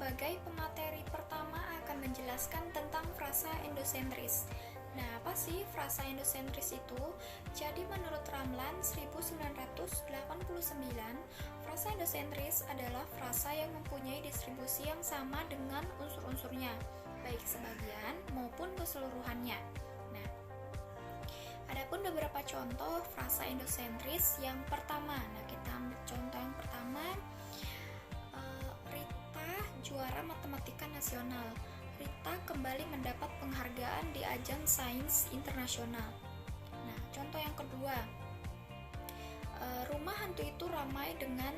sebagai pemateri pertama akan menjelaskan tentang frasa endosentris. Nah, apa sih frasa endosentris itu? Jadi menurut Ramlan 1989, frasa endosentris adalah frasa yang mempunyai distribusi yang sama dengan unsur-unsurnya, baik sebagian maupun keseluruhannya. Nah, adapun beberapa contoh frasa endosentris yang pertama. Nah, kita ambil contoh yang pertama. Rita juara matematika nasional. Rita kembali mendapat penghargaan di ajang sains internasional. Nah, contoh yang kedua. Rumah hantu itu ramai dengan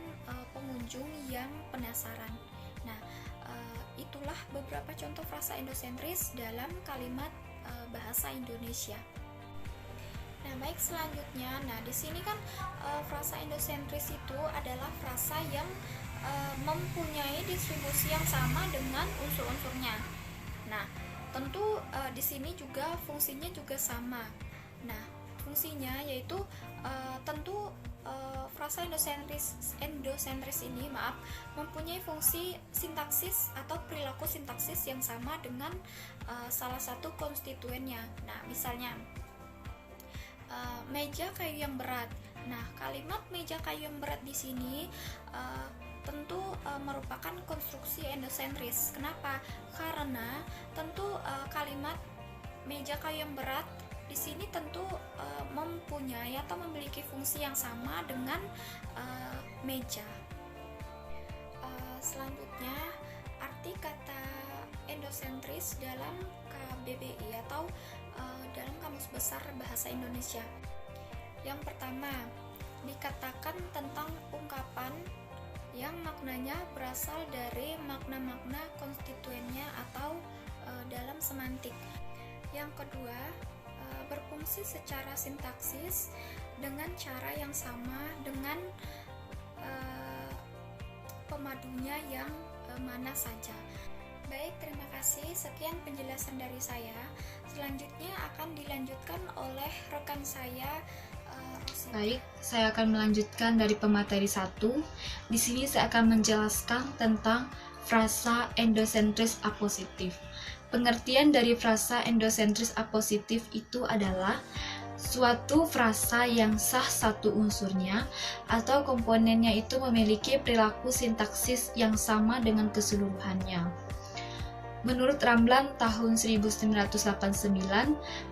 pengunjung yang penasaran. Nah, itulah beberapa contoh frasa endosentris dalam kalimat bahasa Indonesia. Nah, baik selanjutnya. Nah, di sini kan frasa endosentris itu adalah frasa yang mempunyai distribusi yang sama dengan unsur-unsurnya. Nah, tentu di sini juga fungsinya juga sama. Nah, fungsinya yaitu tentu frasa endosentris ini mempunyai fungsi sintaksis atau perilaku sintaksis yang sama dengan salah satu konstituennya. Nah, misalnya meja kayu yang berat. Nah, kalimat meja kayu yang berat di sini tentu merupakan konstruksi endosentris. Kenapa? Karena tentu kalimat meja kayu yang berat di sini tentu mempunyai atau memiliki fungsi yang sama dengan meja. Selanjutnya, arti kata endosentris dalam KBBI atau dalam Kamus Besar Bahasa Indonesia. Yang pertama, dikatakan tentang ungkapan yang maknanya berasal dari makna-makna konstituennya atau dalam semantik. Yang kedua, berfungsi secara sintaksis dengan cara yang sama dengan pemadunya yang mana saja. Baik, terima kasih. Sekian penjelasan dari saya. Selanjutnya akan dilanjutkan oleh rekan saya, Rosita. Baik, saya akan melanjutkan dari pemateri 1. Di sini saya akan menjelaskan tentang frasa endosentris apositif. Pengertian dari frasa endosentris apositif itu adalah suatu frasa yang sah satu unsurnya atau komponennya itu memiliki perilaku sintaksis yang sama dengan keseluruhannya. Menurut Ramlan tahun 1989,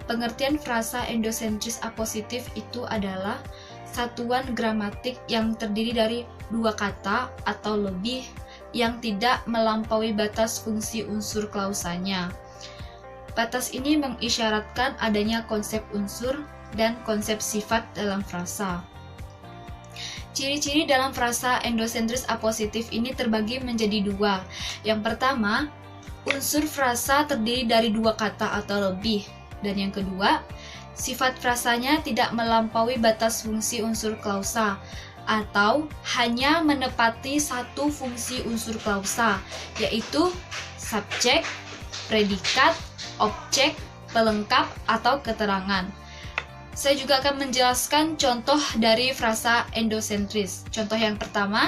pengertian frasa endosentris apositif itu adalah satuan gramatik yang terdiri dari dua kata atau lebih yang tidak melampaui batas fungsi unsur klausanya. Batas ini mengisyaratkan adanya konsep unsur dan konsep sifat dalam frasa. Ciri-ciri dalam frasa endosentris apositif ini terbagi menjadi dua. Yang pertama, unsur frasa terdiri dari dua kata atau lebih. Dan yang kedua, sifat frasanya tidak melampaui batas fungsi unsur klausa atau hanya menepati satu fungsi unsur klausa, yaitu subjek, predikat, objek, pelengkap, atau keterangan. Saya juga akan menjelaskan contoh dari frasa endosentris. Contoh yang pertama,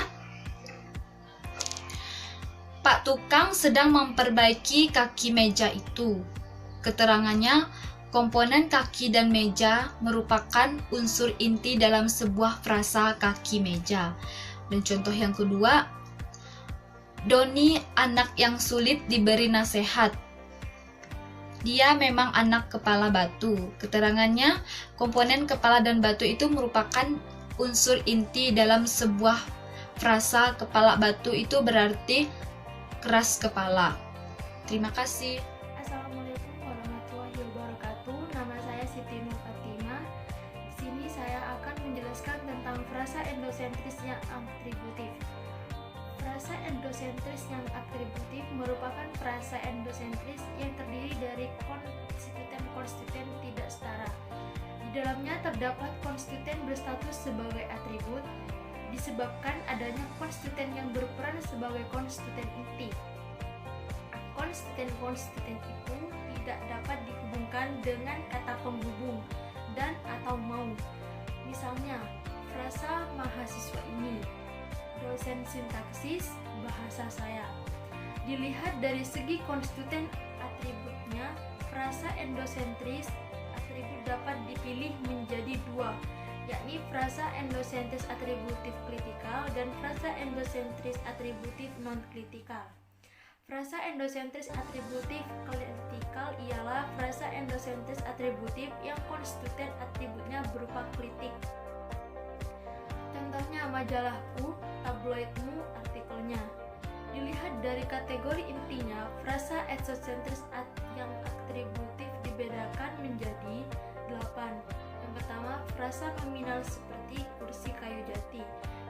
Pak tukang sedang memperbaiki kaki meja itu. Keterangannya, komponen kaki dan meja merupakan unsur inti dalam sebuah frasa kaki meja. Dan contoh yang kedua, Doni anak yang sulit diberi nasihat. Dia memang anak kepala batu. Keterangannya, komponen kepala dan batu itu merupakan unsur inti dalam sebuah frasa kepala batu itu berarti keras kepala. Terima kasih. Assalamualaikum warahmatullahi wabarakatuh. Nama saya Siti Nur Fatimah. Di sini saya akan menjelaskan tentang frasa endosentris yang atributif. Frasa endosentris yang atributif merupakan frasa endosentris yang terdiri dari konstituen-konstituen tidak setara. Di dalamnya terdapat konstituen berstatus sebagai atribut, disebabkan adanya konstituen yang berperan sebagai konstituen inti. Konstituen-konstituen itu tidak dapat dihubungkan dengan kata penghubung dan atau mau. Misalnya, frasa mahasiswa ini, dosen sintaksis bahasa saya. Dilihat dari segi konstituen atributnya, frasa endosentris atribut dapat dipilih menjadi dua, yakni frasa endosentris atributif kritikal dan frasa endosentris atributif non-kritikal. Frasa endosentris atributif kritikal ialah frasa endosentris atributif yang konstituen atributnya berupa kritik. Contohnya majalahku, tabloidmu, artikelnya. Dilihat dari kategori intinya, frasa endosentris yang atributif dibedakan menjadi 8. Yang pertama, frasa nominal seperti kursi kayu jati.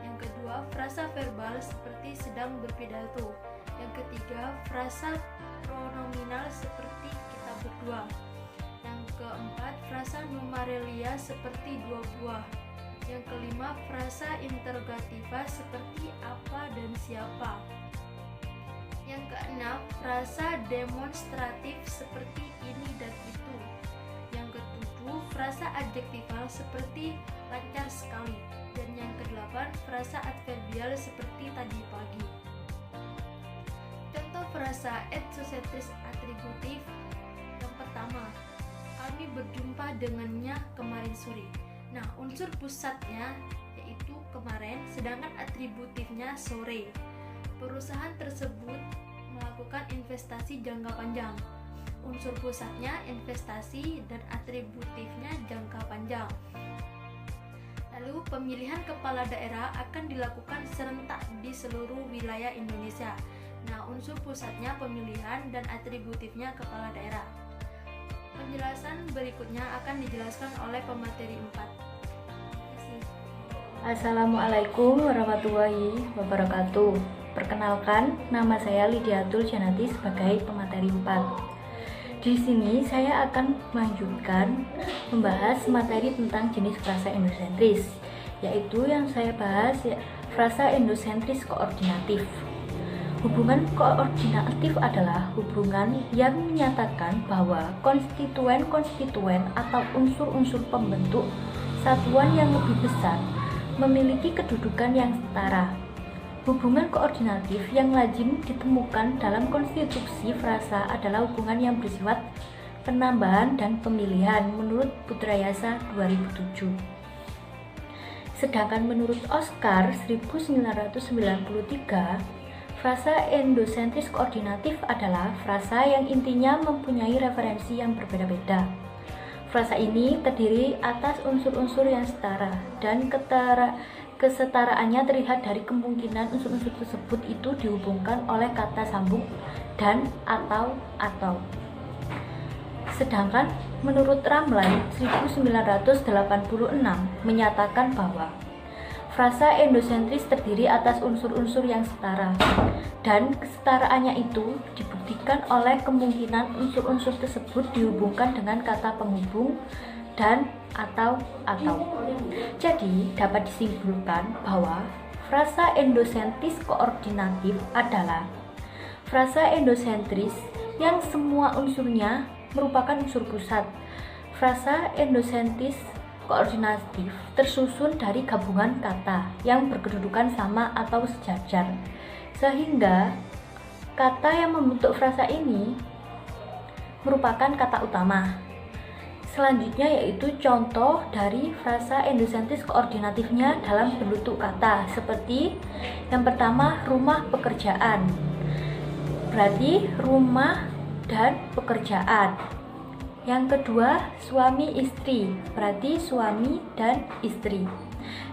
Yang kedua, frasa verbal seperti sedang berpidato. Yang ketiga, frasa pronominal seperti kita berdua. Yang keempat, frasa numarelia seperti dua buah. Yang kelima, frasa interrogativa seperti apa dan siapa. Yang keenam, frasa demonstratif seperti ini dan itu. Yang ketujuh, frasa adjektival seperti lancar sekali. Dan yang kedelapan, frasa adverbial seperti tadi pagi. Contoh frasa endosentris atributif. Yang pertama, kami berjumpa dengannya kemarin sore. Nah, unsur pusatnya yaitu kemarin, sedangkan atributifnya sore. Perusahaan tersebut melakukan investasi jangka panjang. Unsur pusatnya investasi dan atributifnya jangka panjang. Lalu pemilihan kepala daerah akan dilakukan serentak di seluruh wilayah Indonesia. Nah, unsur pusatnya pemilihan dan atributifnya kepala daerah. Penjelasan berikutnya akan dijelaskan oleh pemateri 4. Assalamualaikum warahmatullahi wabarakatuh. Perkenalkan, nama saya Lidiatul Janati sebagai pemateri 4. Di sini saya akan melanjutkan membahas materi tentang jenis frasa endosentris, yaitu yang saya bahas frasa endosentris koordinatif. Hubungan koordinatif adalah hubungan yang menyatakan bahwa konstituen-konstituen atau unsur-unsur pembentuk satuan yang lebih besar memiliki kedudukan yang setara. Hubungan koordinatif yang lazim ditemukan dalam konstitusi frasa adalah hubungan yang bersifat penambahan dan pemilihan menurut Putrayasa 2007. Sedangkan menurut Oscar 1993, frasa endosentris koordinatif adalah frasa yang intinya mempunyai referensi yang berbeda-beda. Frasa ini terdiri atas unsur-unsur yang setara dan kesetaraannya terlihat dari kemungkinan unsur-unsur tersebut itu dihubungkan oleh kata sambung dan atau. Sedangkan menurut Ramlan 1986 menyatakan bahwa frasa endosentris terdiri atas unsur-unsur yang setara dan kesetaraannya itu dibuktikan oleh kemungkinan unsur-unsur tersebut dihubungkan dengan kata penghubung dan atau. Jadi dapat disimpulkan bahwa frasa endosentris koordinatif adalah frasa endosentris yang semua unsurnya merupakan unsur pusat. Frasa endosentris koordinatif tersusun dari gabungan kata yang berkedudukan sama atau sejajar, sehingga kata yang membentuk frasa ini merupakan kata utama. Selanjutnya yaitu contoh dari frasa endosentris koordinatifnya dalam bentuk kata, seperti yang pertama rumah pekerjaan, berarti rumah dan pekerjaan. Yang kedua suami istri, berarti suami dan istri.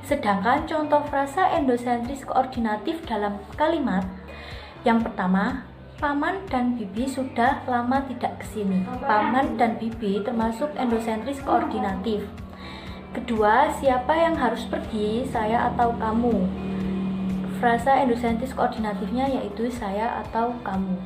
Sedangkan contoh frasa endosentris koordinatif dalam kalimat yang pertama, Paman dan Bibi sudah lama tidak kesini. Paman dan Bibi termasuk endosentris koordinatif. Kedua, siapa yang harus pergi, saya atau kamu? Frasa endosentris koordinatifnya yaitu saya atau kamu.